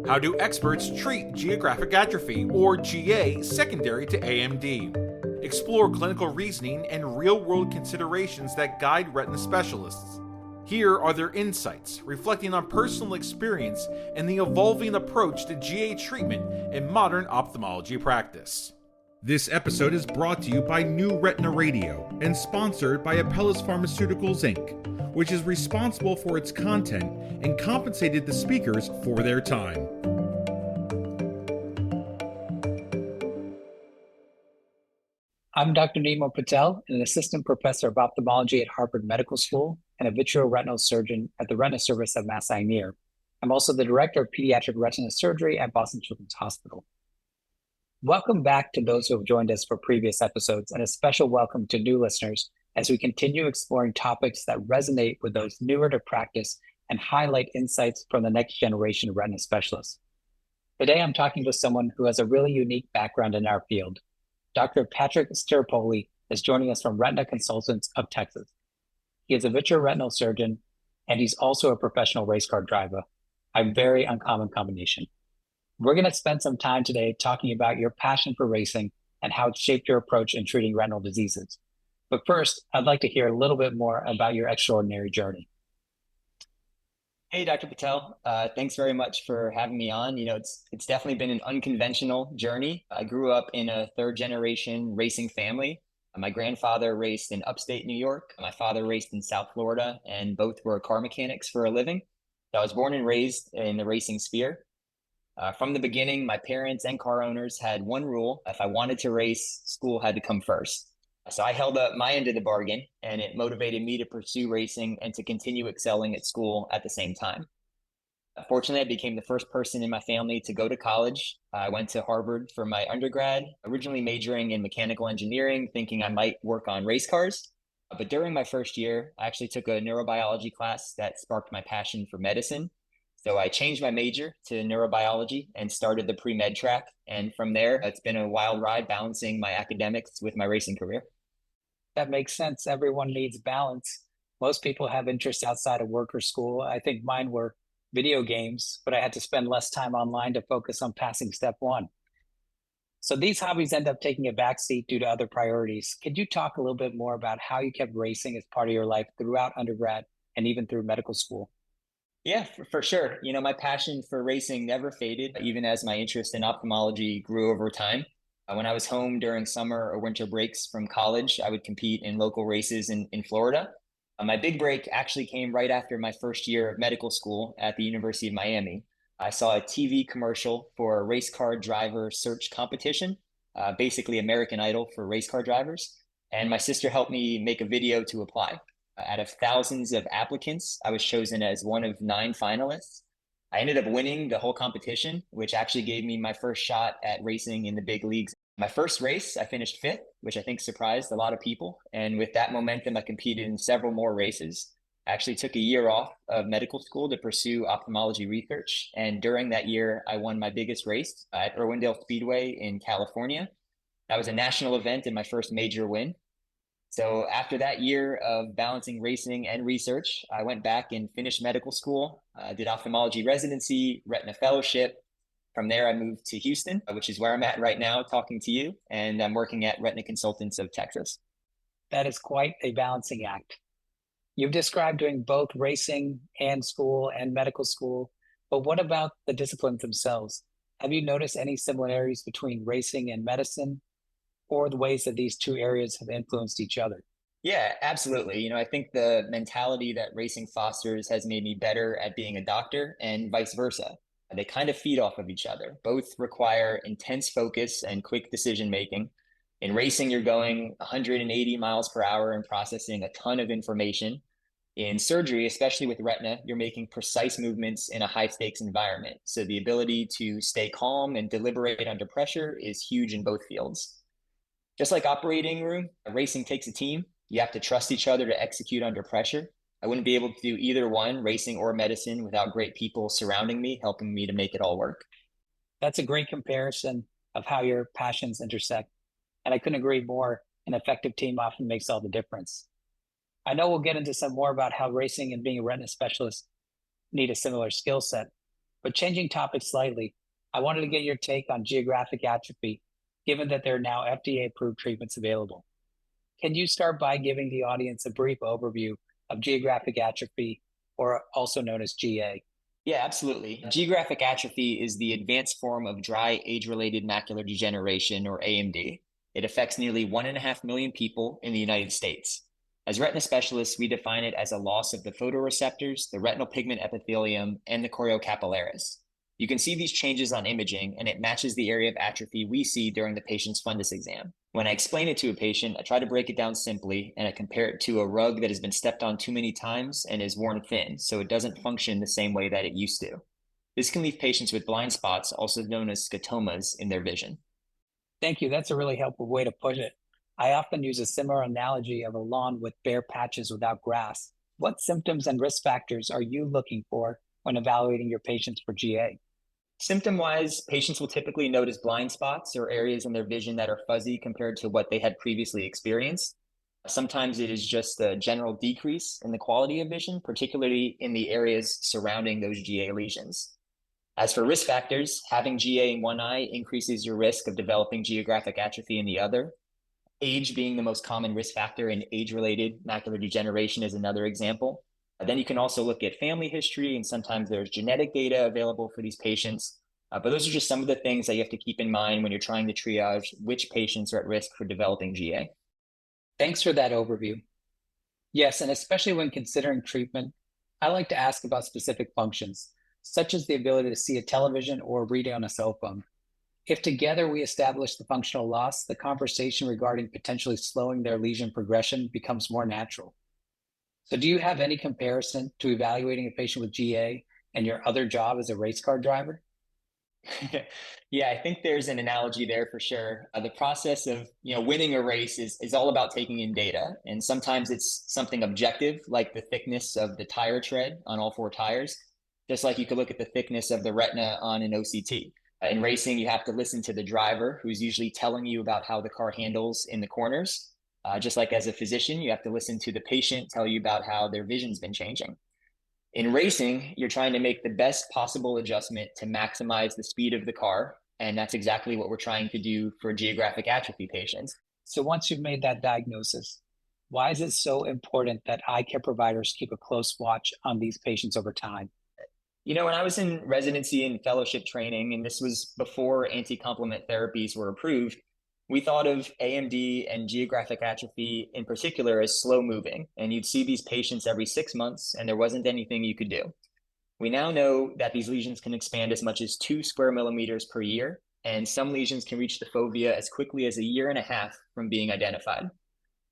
How do experts treat geographic atrophy, or GA, secondary to AMD? Explore clinical reasoning and real-world considerations that guide retina specialists. Here are their insights, reflecting on personal experience and the evolving approach to GA treatment in modern ophthalmology practice. This episode is brought to you by New Retina Radio and sponsored by Apellis Pharmaceuticals Inc., which is responsible for its content and compensated the speakers for their time. I'm Dr. Nemo Patel, an assistant professor of ophthalmology at Harvard Medical School and a vitreoretinal surgeon at the Retina Service at Mass Eye Near. I'm also the director of pediatric retina surgery at Boston Children's Hospital. Welcome back to those who have joined us for previous episodes, and a special welcome to new listeners as we continue exploring topics that resonate with those newer to practice and highlight insights from the next generation of retina specialists. Today, I'm talking with someone who has a really unique background in our field. Dr. Patrick Staropoli is joining us from Retina Consultants of Texas. He is a vitreoretinal surgeon, and he's also a professional race car driver, a very uncommon combination. We're going to spend some time today talking about your passion for racing and how it shaped your approach in treating retinal diseases. But first, I'd like to hear a little bit more about your extraordinary journey. Hey, Dr. Patel. Thanks very much for having me on. It's definitely been an unconventional journey. I grew up in a third-generation racing family. My grandfather raced in upstate New York. My father raced in South Florida, and both were car mechanics for a living. So I was born and raised in the racing sphere. From the beginning, my parents and car owners had one rule: if I wanted to race, school had to come first. So I held up my end of the bargain, and it motivated me to pursue racing and to continue excelling at school at the same time. Fortunately, I became the first person in my family to go to college. I went to Harvard for my undergrad, originally majoring in mechanical engineering, thinking I might work on race cars. But during my first year, I actually took a neurobiology class that sparked my passion for medicine. So I changed my major to neurobiology and started the pre-med track. And from there, it's been a wild ride balancing my academics with my racing career. That makes sense. Everyone needs balance. Most people have interests outside of work or school. I think mine were video games, but I had to spend less time online to focus on passing step one. So these hobbies end up taking a backseat due to other priorities. Could you talk a little bit more about how you kept racing as part of your life throughout undergrad and even through medical school? Yeah, for sure. My passion for racing never faded, even as my interest in ophthalmology grew over time. When I was home during summer or winter breaks from college, I would compete in local races in Florida. My big break actually came right after my first year of medical school at the University of Miami. I saw a TV commercial for a race car driver search competition, basically American Idol for race car drivers. And my sister helped me make a video to apply. Out of thousands of applicants, I was chosen as one of 9 finalists. I ended up winning the whole competition, which actually gave me my first shot at racing in the big leagues. My first race, I finished 5th, which I think surprised a lot of people. And with that momentum, I competed in several more races. I actually took a year off of medical school to pursue ophthalmology research. And during that year, I won my biggest race at Irwindale Speedway in California. That was a national event and my first major win. So after that year of balancing racing and research, I went back and finished medical school, did ophthalmology residency, retina fellowship. From there, I moved to Houston, which is where I'm at right now talking to you, and I'm working at Retina Consultants of Texas. That is quite a balancing act. You've described doing both racing and school and medical school, but what about the disciplines themselves? Have you noticed any similarities between racing and medicine, or the ways that these two areas have influenced each other? Yeah, absolutely. I think the mentality that racing fosters has made me better at being a doctor and vice versa. They kind of feed off of each other. Both require intense focus and quick decision making. In racing, you're going 180 miles per hour and processing a ton of information. In surgery, especially with retina, you're making precise movements in a high stakes environment. So the ability to stay calm and deliberate under pressure is huge in both fields. Just like operating room, racing takes a team. You have to trust each other to execute under pressure. I wouldn't be able to do either one, racing or medicine, without great people surrounding me, helping me to make it all work. That's a great comparison of how your passions intersect. And I couldn't agree more. An effective team often makes all the difference. I know we'll get into some more about how racing and being a retina specialist need a similar skill set. But changing topics slightly, I wanted to get your take on geographic atrophy, given that there are now FDA-approved treatments available. Can you start by giving the audience a brief overview of geographic atrophy, or also known as GA? Yeah, absolutely. Geographic atrophy is the advanced form of dry age-related macular degeneration, or AMD. It affects nearly 1.5 million people in the United States. As retina specialists, we define it as a loss of the photoreceptors, the retinal pigment epithelium, and the choriocapillaris. You can see these changes on imaging, and it matches the area of atrophy we see during the patient's fundus exam. When I explain it to a patient, I try to break it down simply, and I compare it to a rug that has been stepped on too many times and is worn thin, so it doesn't function the same way that it used to. This can leave patients with blind spots, also known as scotomas, in their vision. Thank you. That's a really helpful way to put it. I often use a similar analogy of a lawn with bare patches without grass. What symptoms and risk factors are you looking for when evaluating your patients for GA? Symptom-wise, patients will typically notice blind spots or areas in their vision that are fuzzy compared to what they had previously experienced. Sometimes it is just a general decrease in the quality of vision, particularly in the areas surrounding those GA lesions. As for risk factors, having GA in one eye increases your risk of developing geographic atrophy in the other. Age being the most common risk factor in age-related macular degeneration is another example. Then you can also look at family history, and sometimes there's genetic data available for these patients. But those are just some of the things that you have to keep in mind when you're trying to triage which patients are at risk for developing GA. Thanks for that overview. Yes, and especially when considering treatment, I like to ask about specific functions, such as the ability to see a television or read on a cell phone. If together we establish the functional loss, the conversation regarding potentially slowing their lesion progression becomes more natural. So do you have any comparison to evaluating a patient with GA and your other job as a race car driver? Yeah, I think there's an analogy there for sure. The process of winning a race is all about taking in data, and sometimes it's something objective, like the thickness of the tire tread on all four tires, just like you could look at the thickness of the retina on an OCT. In racing, you have to listen to the driver, who's usually telling you about how the car handles in the corners. Just like as a physician, you have to listen to the patient tell you about how their vision's been changing. In racing, you're trying to make the best possible adjustment to maximize the speed of the car. And that's exactly what we're trying to do for geographic atrophy patients. So once you've made that diagnosis, why is it so important that eye care providers keep a close watch on these patients over time? When I was in residency and fellowship training, and this was before anti-complement therapies were approved, we thought of AMD and geographic atrophy in particular as slow moving, and you'd see these patients every 6 months, and there wasn't anything you could do. We now know that these lesions can expand as much as 2 square millimeters per year, and some lesions can reach the fovea as quickly as a year and a half from being identified.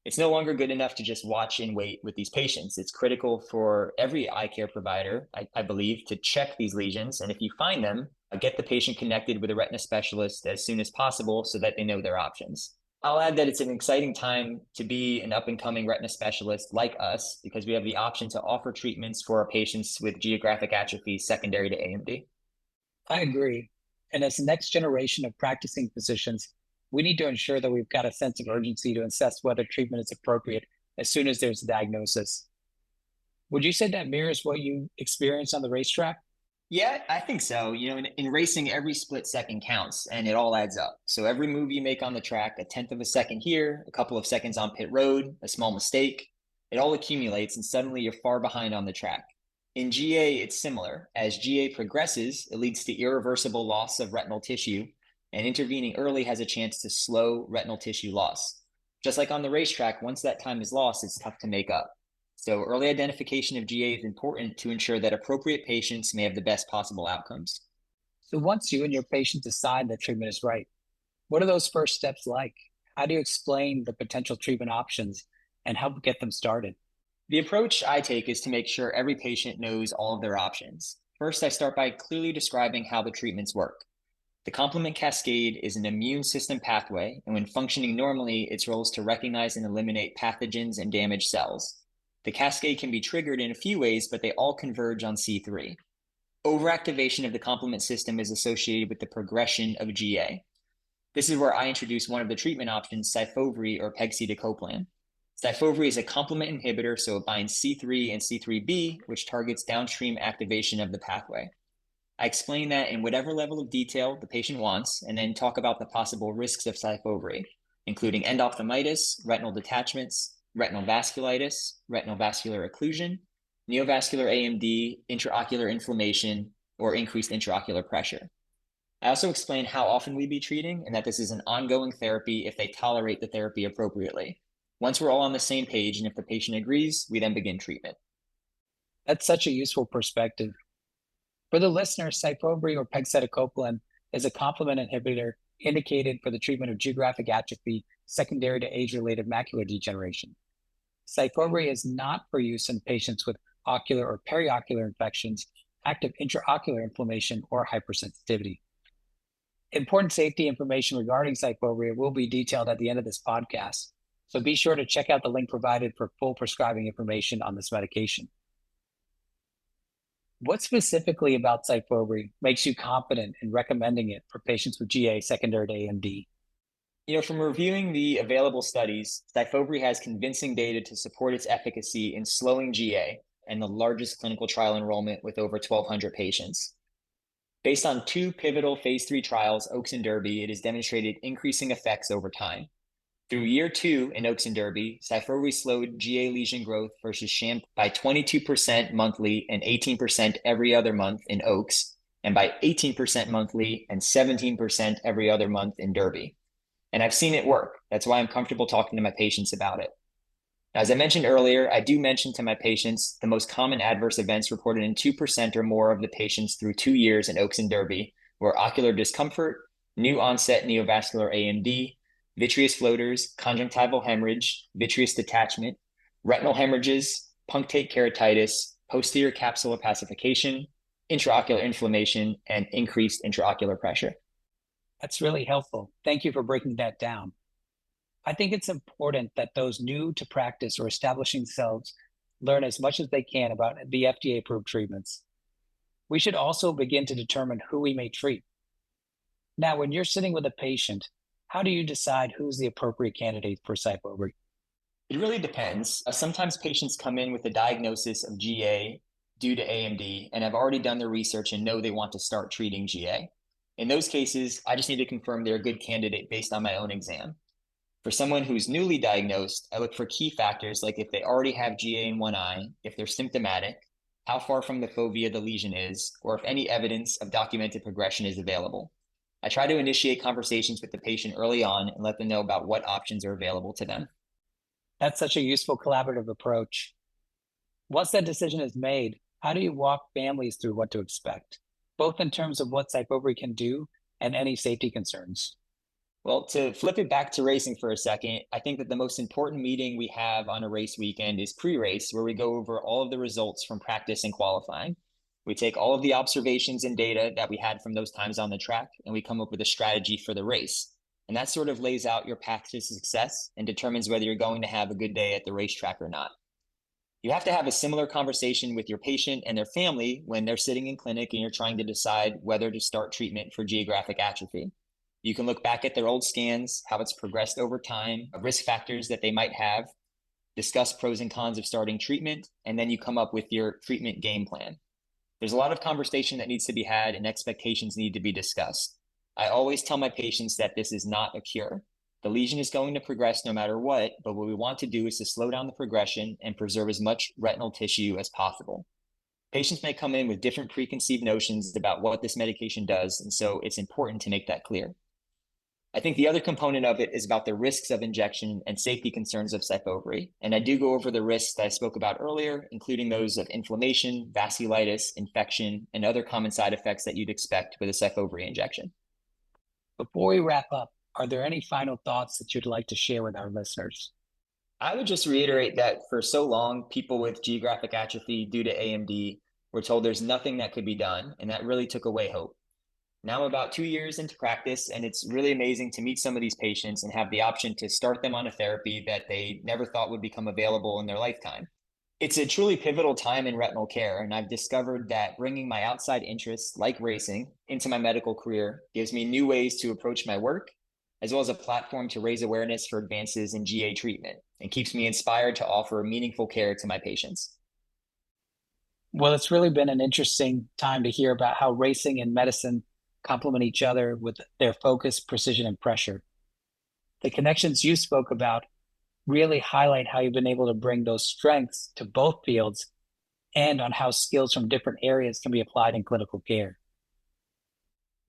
It's no longer good enough to just watch and wait with these patients. It's critical for every eye care provider, I believe, to check these lesions. And if you find them, get the patient connected with a retina specialist as soon as possible so that they know their options. I'll add that it's an exciting time to be an up-and-coming retina specialist like us, because we have the option to offer treatments for our patients with geographic atrophy secondary to AMD. I agree. And as the next generation of practicing physicians, we need to ensure that we've got a sense of urgency to assess whether treatment is appropriate as soon as there's a diagnosis. Would you say that mirrors what you experienced on the racetrack? Yeah, I think so. In racing, every split second counts and it all adds up. So every move you make on the track, a tenth of a second here, a couple of seconds on pit road, a small mistake, it all accumulates and suddenly you're far behind on the track. In GA, it's similar. As GA progresses, it leads to irreversible loss of retinal tissue, and intervening early has a chance to slow retinal tissue loss. Just like on the racetrack, once that time is lost, it's tough to make up. So early identification of GA is important to ensure that appropriate patients may have the best possible outcomes. So once you and your patient decide that treatment is right, what are those first steps like? How do you explain the potential treatment options and help get them started? The approach I take is to make sure every patient knows all of their options. First, I start by clearly describing how the treatments work. The complement cascade is an immune system pathway, and when functioning normally, its role is to recognize and eliminate pathogens and damaged cells. The cascade can be triggered in a few ways, but they all converge on C3. Overactivation of the complement system is associated with the progression of GA. This is where I introduce one of the treatment options, Syfovre or pegcetacoplan. Syfovre is a complement inhibitor, so it binds C3 and C3b, which targets downstream activation of the pathway. I explain that in whatever level of detail the patient wants, and then talk about the possible risks of SYFOVRE, including endophthalmitis, retinal detachments, retinal vasculitis, retinal vascular occlusion, neovascular AMD, intraocular inflammation, or increased intraocular pressure. I also explain how often we'd be treating and that this is an ongoing therapy if they tolerate the therapy appropriately. Once we're all on the same page and if the patient agrees, we then begin treatment. That's such a useful perspective. For the listener, SYFOVRE or pegcetacoplan is a complement inhibitor indicated for the treatment of geographic atrophy secondary to age-related macular degeneration. SYFOVRE is not for use in patients with ocular or periocular infections, active intraocular inflammation, or hypersensitivity. Important safety information regarding SYFOVRE will be detailed at the end of this podcast, so be sure to check out the link provided for full prescribing information on this medication. What specifically about SYFOVRE makes you confident in recommending it for patients with GA secondary to AMD? From reviewing the available studies, SYFOVRE has convincing data to support its efficacy in slowing GA and the largest clinical trial enrollment with over 1,200 patients. Based on 2 pivotal phase 3 trials, OAKS and DERBY, it has demonstrated increasing effects over time. Through year 2 in OAKS and DERBY, SYFOVRE slowed GA lesion growth versus sham by 22% monthly and 18% every other month in OAKS, and by 18% monthly and 17% every other month in DERBY. And I've seen it work. That's why I'm comfortable talking to my patients about it. As I mentioned earlier, I do mention to my patients the most common adverse events reported in 2% or more of the patients through 2 years in OAKS and DERBY were ocular discomfort, new onset neovascular AMD, vitreous floaters, conjunctival hemorrhage, vitreous detachment, retinal hemorrhages, punctate keratitis, posterior capsular opacification, intraocular inflammation, and increased intraocular pressure. That's really helpful. Thank you for breaking that down. I think it's important that those new to practice or establishing themselves learn as much as they can about the FDA-approved treatments. We should also begin to determine who we may treat. Now, when you're sitting with a patient, how do you decide who's the appropriate candidate for SYFOVRE? It really depends. Sometimes patients come in with a diagnosis of GA due to AMD and have already done their research and know they want to start treating GA. In those cases, I just need to confirm they're a good candidate based on my own exam. For someone who's newly diagnosed, I look for key factors like if they already have GA in one eye, if they're symptomatic, how far from the fovea the lesion is, or if any evidence of documented progression is available. I try to initiate conversations with the patient early on and let them know about what options are available to them. That's such a useful collaborative approach. Once that decision is made, how do you walk families through what to expect, both in terms of what SYFOVRE can do and any safety concerns? Well, to flip it back to racing for a second, I think that the most important meeting we have on a race weekend is pre-race, where we go over all of the results from practice and qualifying. We take all of the observations and data that we had from those times on the track, and we come up with a strategy for the race. And that sort of lays out your path to success and determines whether you're going to have a good day at the racetrack or not. You have to have a similar conversation with your patient and their family when they're sitting in clinic and you're trying to decide whether to start treatment for geographic atrophy. You can look back at their old scans, how it's progressed over time, risk factors that they might have, discuss pros and cons of starting treatment, and then you come up with your treatment game plan. There's a lot of conversation that needs to be had and expectations need to be discussed. I always tell my patients that this is not a cure. The lesion is going to progress no matter what, but what we want to do is to slow down the progression and preserve as much retinal tissue as possible. Patients may come in with different preconceived notions about what this medication does, and so it's important to make that clear. I think the other component of it is about the risks of injection and safety concerns of SYFOVRE. And I do go over the risks that I spoke about earlier, including those of inflammation, vasculitis, infection, and other common side effects that you'd expect with a SYFOVRE injection. Before we wrap up, are there any final thoughts that you'd like to share with our listeners? I would just reiterate that for so long, people with geographic atrophy due to AMD were told there's nothing that could be done, and that really took away hope. Now I'm about 2 years into practice, and it's really amazing to meet some of these patients and have the option to start them on a therapy that they never thought would become available in their lifetime. It's a truly pivotal time in retinal care, and I've discovered that bringing my outside interests, like racing, into my medical career gives me new ways to approach my work, as well as a platform to raise awareness for advances in GA treatment, and keeps me inspired to offer meaningful care to my patients. Well, it's really been an interesting time to hear about how racing and medicine complement each other with their focus, precision, and pressure. The connections you spoke about really highlight how you've been able to bring those strengths to both fields and on how skills from different areas can be applied in clinical care.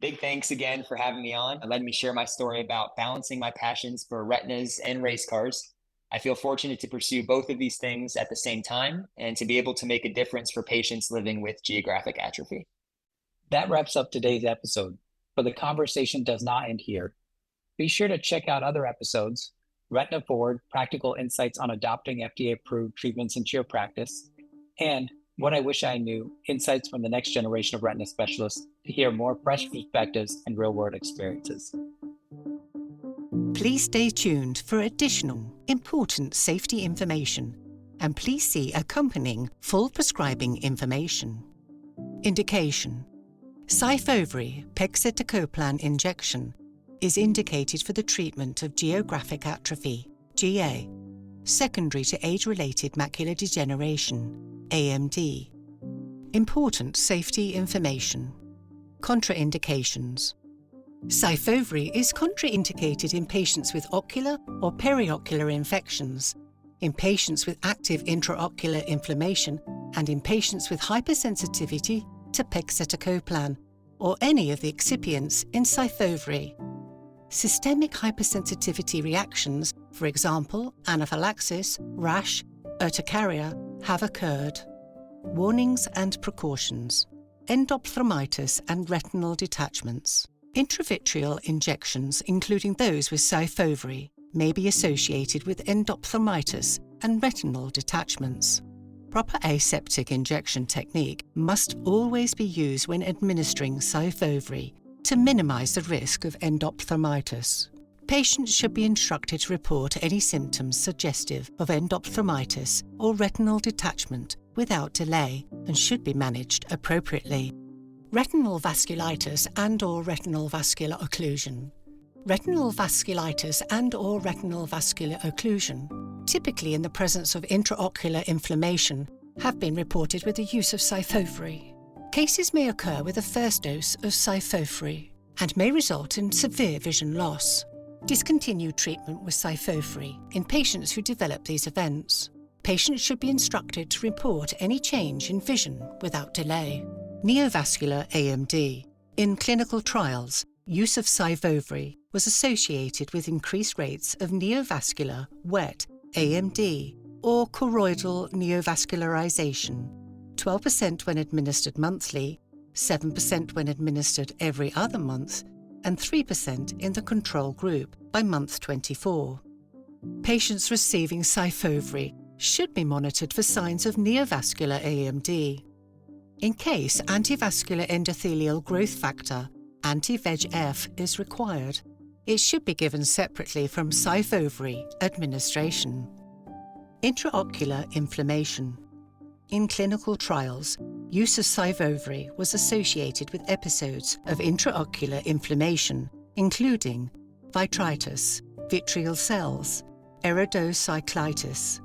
Big thanks again for having me on and letting me share my story about balancing my passions for retinas and race cars. I feel fortunate to pursue both of these things at the same time and to be able to make a difference for patients living with geographic atrophy. That wraps up today's episode, but the conversation does not end here. Be sure to check out other episodes: Retina Forward, Practical Insights on Adopting FDA-Approved Treatments into Your Practice, and What I Wish I Knew, Insights from the Next Generation of Retina Specialists, to hear more fresh perspectives and real-world experiences. Please stay tuned for additional important safety information, and please see accompanying full prescribing information. Indication: Syfovre pegcetacoplan injection is indicated for the treatment of geographic atrophy, GA, secondary to age-related macular degeneration, AMD. Important safety information. Contraindications. Syfovre is contraindicated in patients with ocular or periocular infections, in patients with active intraocular inflammation, and in patients with hypersensitivity to pegcetacoplan or any of the excipients in Syfovre. Systemic hypersensitivity reactions, for example, anaphylaxis, rash, urticaria, have occurred. Warnings and precautions. Endophthalmitis and retinal detachments. Intravitreal injections, including those with Syfovre, may be associated with endophthalmitis and retinal detachments. Proper aseptic injection technique must always be used when administering Syfovre to minimize the risk of endophthalmitis. Patients should be instructed to report any symptoms suggestive of endophthalmitis or retinal detachment without delay and should be managed appropriately. Retinal vasculitis and/or retinal vascular occlusion. Retinal vasculitis and/or retinal vascular occlusion, typically in the presence of intraocular inflammation, have been reported with the use of Syfovre. Cases may occur with the first dose of Syfovre and may result in severe vision loss. Discontinue treatment with Syfovre in patients who develop these events. Patients should be instructed to report any change in vision without delay. Neovascular AMD. In clinical trials, use of Syfovre was associated with increased rates of neovascular, wet AMD or choroidal neovascularization. 12% when administered monthly, 7% when administered every other month, and 3% in the control group by month 24. Patients receiving Syfovre should be monitored for signs of neovascular AMD. In case antivascular endothelial growth factor, anti-VEGF, is required, it should be given separately from Syfovre administration. Intraocular inflammation. In clinical trials, use of Syfovre was associated with episodes of intraocular inflammation, including vitritis, vitreal cells, iridocyclitis,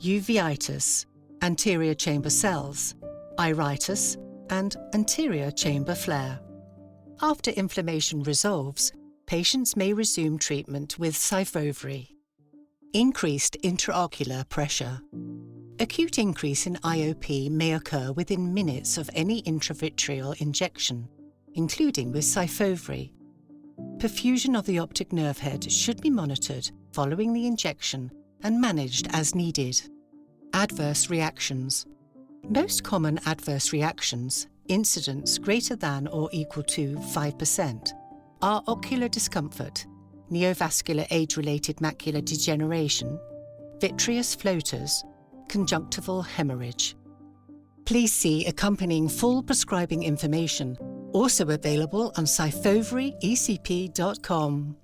uveitis, anterior chamber cells, iritis, and anterior chamber flare. After inflammation resolves, patients may resume treatment with Syfovre. Increased intraocular pressure. Acute increase in IOP may occur within minutes of any intravitreal injection, including with Syfovre. Perfusion of the optic nerve head should be monitored following the injection and managed as needed. Adverse reactions. Most common adverse reactions, incidence greater than or equal to 5%, are ocular discomfort, neovascular age-related macular degeneration, vitreous floaters, conjunctival hemorrhage. Please see accompanying full prescribing information, also available on syfovreecp.com.